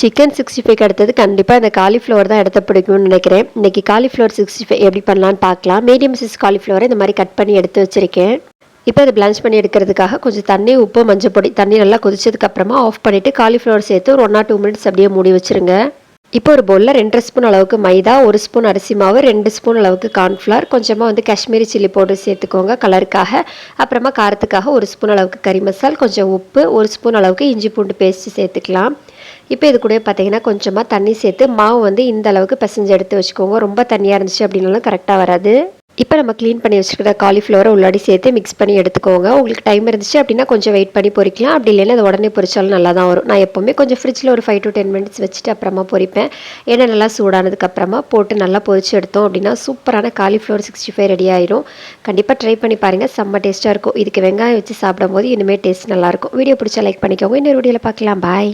Chicken 65க்கு அடுத்தது கண்டிப்பாக இந்த காலிஃப்ளவர் தான் இடத்த பிடிக்கும்னு நினைக்கிறேன். இன்றைக்கி காலிஃப்ளவர் 65 எப்படி பண்ணலான்னு பார்க்கலாம். மீடியம் சைஸ் காலிஃப்ளவரை இந்த மாதிரி கட் பண்ணி எடுத்து வச்சுருக்கேன். இப்போ அதை பிளான்ச் பண்ணி எடுக்கிறதுக்காக கொஞ்சம் தண்ணி, உப்பு, மஞ்சள் பொடி தண்ணி நல்லா கொதிச்சதுக்கப்புறமா ஆஃப் பண்ணிவிட்டு காலிஃப்ளவர் சேர்த்து ஒரு 1 or 2 மினிட்ஸ் அப்படியே மூடி வச்சுருங்க. இப்போ ஒரு பவுலில் 2.5 ஸ்பூன் அளவுக்கு மைதா, 1 ஸ்பூன் அரிசி மாவு, 2 ஸ்பூன் அளவுக்கு கார்ன்ஃப்ளவர், கொஞ்சமாக காஷ்மீரி சில்லி பவுடர் சேர்த்துக்கோங்க கலருக்காக. அப்புறமா காரத்துக்காக 1 ஸ்பூன் அளவுக்கு கறி மசால், கொஞ்சம் உப்பு, 1 ஸ்பூன் அளவுக்கு இஞ்சி பூண்டு பேஸ்ட்டு சேர்த்துக்கலாம். இப்போ இது கூட பார்த்தீங்கன்னா கொஞ்சமாக தண்ணி சேர்த்து மாவு இந்த அளவுக்கு பிசைஞ்சு எடுத்து வச்சுக்கோங்க. ரொம்ப தண்ணியாக இருந்துச்சு அப்படின்னாலும் கரெக்டாக வராது. இப்போ நம்ம க்ளீன் பண்ணி வச்சுருக்கிற காலிஃப்ளவரை உள்ளாடி சேர்த்து மிக்ஸ் பண்ணி எடுத்துக்கோங்க. உங்களுக்கு டைம் இருந்துச்சு அப்படின்னா கொஞ்சம் வெயிட் பண்ணி பொரிக்கலாம். அப்படி இல்லைன்னா அது உடனே பொரிச்சாலும் நல்லா தான் வரும். நான் எப்போவுமே கொஞ்சம் ஃப்ரிட்ஜில் ஒரு 5 to 10 மினிட்ஸ் வச்சுட்டு அப்புறமா பொரிப்பேன். ஏன்னா நல்லா சூடானதுக்கப்புறமா போட்டு நல்லா பொரிச்சு எடுத்தோம் அப்படின்னா சூப்பரான காலிஃப்ளவர் 65 ரெடி ஆயிரும். கண்டிப்பாக ட்ரை பண்ணி பாருங்கள். செம்ம டேஸ்ட்டாக இருக்கும். இதுக்கு வெங்காயம் வச்சு சாப்பிடும்போது இனிமேல் டேஸ்ட் நல்லாயிருக்கும். வீடியோ பிடிச்சா லைக் பண்ணிக்கோங்க. இன்னொரு வீடியோவில் பார்க்கலாம். பாய்.